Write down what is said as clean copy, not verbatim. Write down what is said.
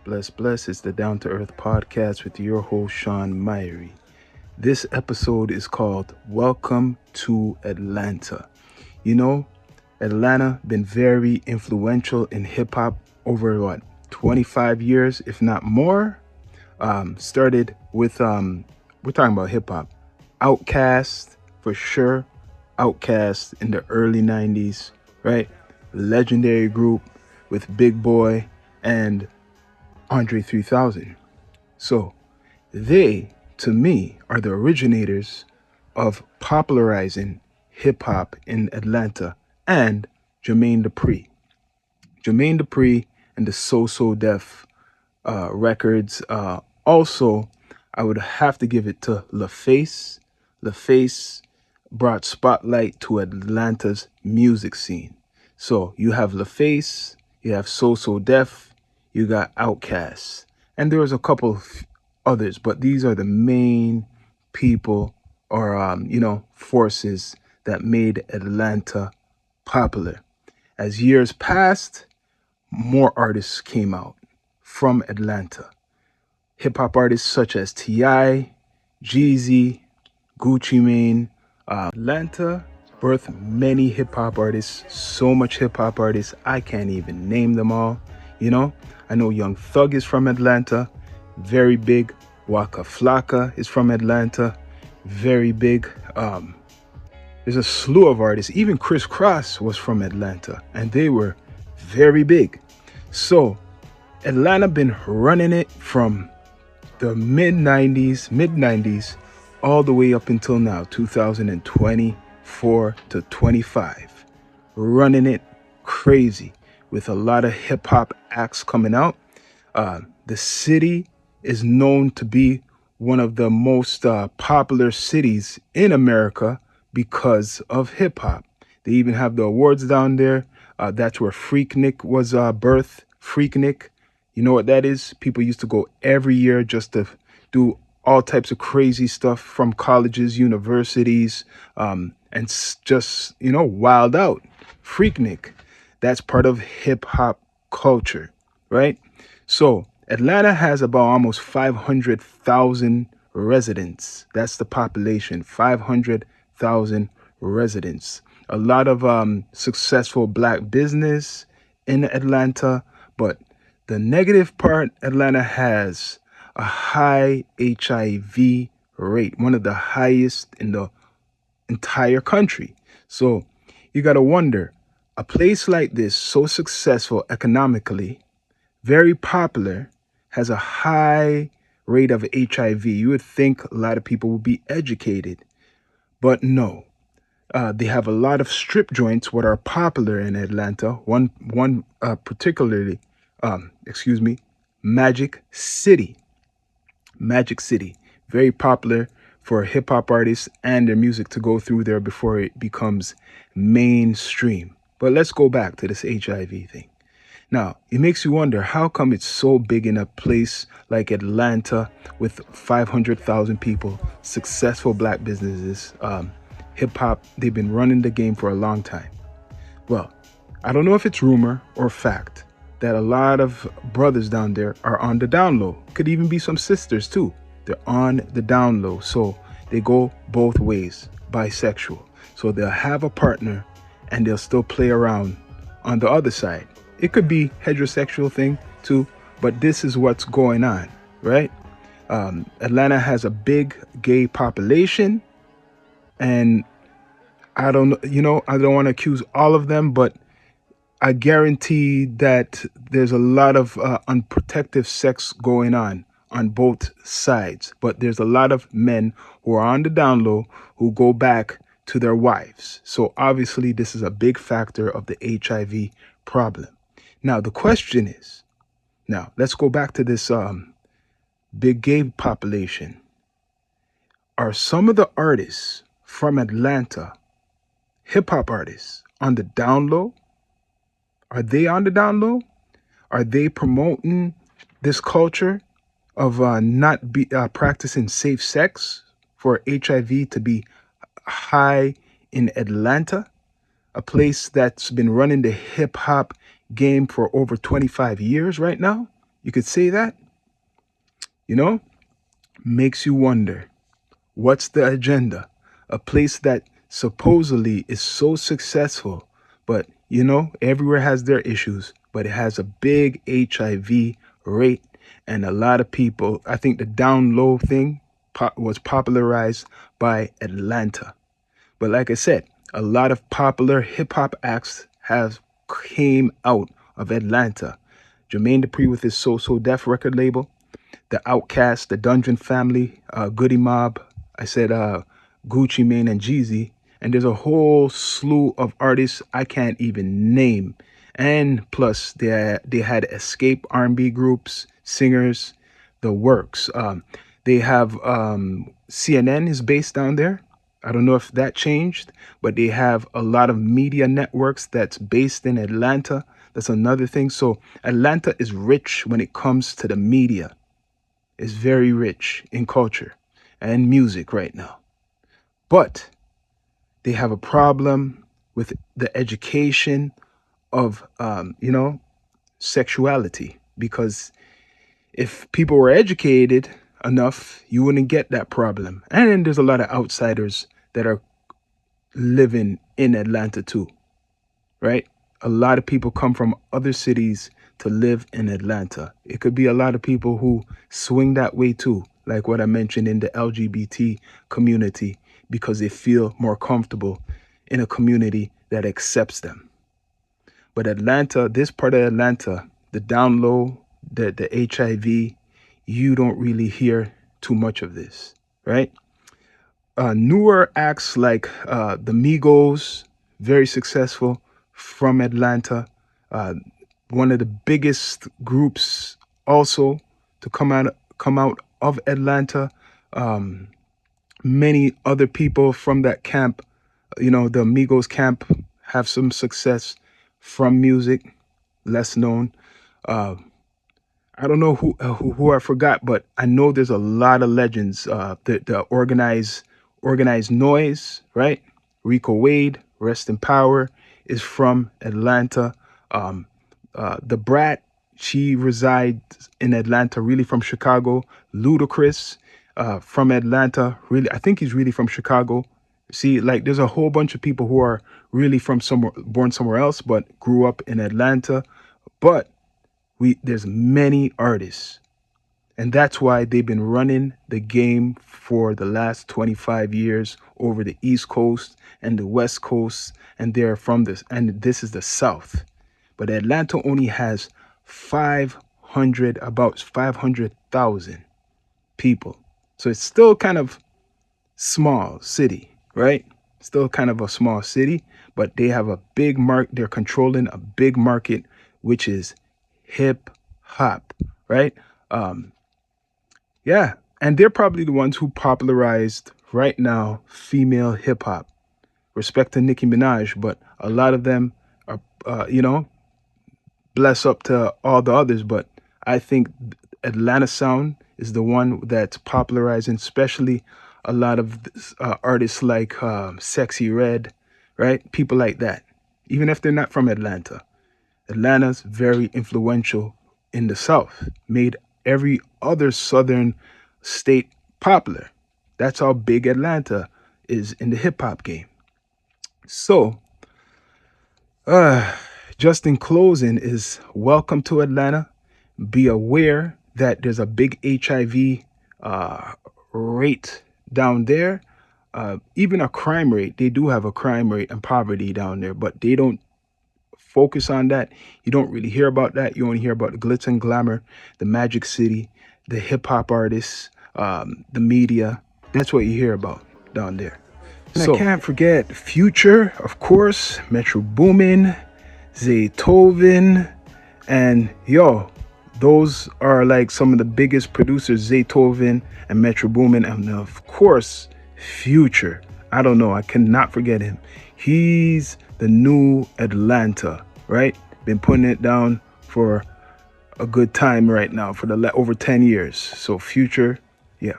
Bless. It's the Down to Earth podcast with your host, Sean Myrie. This episode is called Welcome to Atlanta. You know, Atlanta been very influential in hip hop over 25 years, if not more. Started with we're talking about hip hop. Outkast for sure. Outkast in the early 90s, right? Legendary group with Big Boy and Andre 3000. So they, to me, are the originators of popularizing hip hop in Atlanta and Jermaine Dupri. Jermaine Dupri and the So Def records. Also, I would have to give it to LaFace. LaFace brought spotlight to Atlanta's music scene. So you have LaFace, you have So Def, you got Outkast, and there was a couple of others, but these are the main people or forces that made Atlanta popular. As years passed, more artists came out from Atlanta. Hip hop artists such as T.I., Jeezy, Gucci Mane. Atlanta birthed many hip hop artists, so much hip hop artists, I can't even name them all. You know, I know Young Thug is from Atlanta, very big. Waka Flocka is from Atlanta, very big. There's a slew of artists. Even Chris Cross was from Atlanta, and they were very big. So Atlanta been running it from the mid 90s, all the way up until now, 2024 to 25. Running it crazy with a lot of hip hop acts coming out. The city is known to be one of the most popular cities in America because of hip hop. They even have the awards down there. That's where Freaknik was birthed. Freaknik, you know what that is? People used to go every year just to do all types of crazy stuff from colleges, universities, just, wild out. Freaknik. That's part of hip hop culture, right? So Atlanta has about almost 500,000 residents. That's the population, 500,000 residents. A lot of successful black business in Atlanta, but the negative part, Atlanta has a high HIV rate, one of the highest in the entire country. So you got to wonder, a place like this, so successful economically, very popular, has a high rate of HIV. You would think a lot of people would be educated, but no. They have a lot of strip joints, what are popular in Atlanta. One particularly, Magic City. Magic City, very popular for hip hop artists and their music to go through there before it becomes mainstream. But let's go back to this HIV thing. Now, it makes you wonder how come it's so big in a place like Atlanta with 500,000 people, successful black businesses, hip hop, they've been running the game for a long time. Well, I don't know if it's rumor or fact that a lot of brothers down there are on the down low. Could even be some sisters too. They're on the down low. So they go both ways, bisexual. So they'll have a partner and they'll still play around on the other side. It could be heterosexual thing too, but this is what's going on, right? Atlanta has a big gay population, and I don't, I don't want to accuse all of them, but I guarantee that there's a lot of unprotected sex going on both sides. But there's a lot of men who are on the down low who go back to their wives. So obviously, this is a big factor of the HIV problem. Now, the question is, now let's go back to this big gay population. Are some of the artists from Atlanta, hip hop artists, on the down low? Are they on the down low? Are they promoting this culture of not be practicing safe sex for HIV to be high in Atlanta, a place that's been running the hip hop game for over 25 years right now? You could say that, you know, makes you wonder, what's the agenda? A place that supposedly is so successful, but everywhere has their issues, but it has a big HIV rate, and a lot of people. I think the down low thing was popularized by Atlanta. But like I said, a lot of popular hip hop acts have came out of Atlanta. Jermaine Dupri with his So Def record label, the Outcast, the Dungeon Family, Goody Mob. I said Gucci Mane and Jeezy, and there's a whole slew of artists I can't even name. And plus, they had escape R&B groups, singers, the works. They have CNN is based down there. I don't know if that changed, but they have a lot of media networks that's based in Atlanta. That's another thing. So Atlanta is rich when it comes to the media. Is very rich in culture and music right now. But they have a problem with the education of, sexuality. Because if people were educated enough, you wouldn't get that problem. And then there's a lot of outsiders that are living in Atlanta too, right? A lot of people come from other cities to live in Atlanta. It could be a lot of people who swing that way too, like what I mentioned in the LGBT community, because they feel more comfortable in a community that accepts them. But Atlanta, this part of Atlanta, the down low, the HIV, you don't really hear too much of this, right? Newer acts like the Migos, very successful from Atlanta. Uh, One of the biggest groups also to come out of Atlanta. Um, Many other people from that camp, the Migos camp, have some success from music, less known. Uh, I don't know who I forgot, but I know there's a lot of legends. The organized noise, right? Rico Wade, rest in power, is from Atlanta. Um, the Brat, she resides in Atlanta, really from Chicago. Ludacris, from Atlanta, really, I think he's really from Chicago. See, like there's a whole bunch of people who are really from somewhere, born somewhere else, but grew up in Atlanta. But there's many artists, and that's why they've been running the game for the last 25 years over the East Coast and the West Coast, and they're from this, and this is the South. But Atlanta only has 500,000 people. So it's still kind of small city, right? Still kind of a small city, but they have a big market. They're controlling a big market, which is hip hop, right? Um, yeah, and they're probably the ones who popularized right now female hip hop. Respect to Nicki Minaj, but a lot of them are, bless up to all the others. But I think Atlanta sound is the one that's popularizing, especially a lot of artists like Sexy Red, right? People like that, even if they're not from Atlanta. Atlanta's very influential in the South, made every other Southern state popular. That's how big Atlanta is in the hip hop game. So, uh, just in closing, is welcome to Atlanta. Be aware that there's a big HIV rate down there. Even a crime rate. They do have a crime rate and poverty down there, but they don't focus on that. You don't really hear about that. You only hear about the glitz and glamour, the Magic City, the hip hop artists, the media. That's what you hear about down there. And so I can't forget Future, of course, Metro Boomin, Zaytoven, and those are like some of the biggest producers, Zaytoven and Metro Boomin, and of course, Future. I don't know, I cannot forget him. He's the new Atlanta, right? Been putting it down for a good time right now for the over 10 years. So Future, yeah.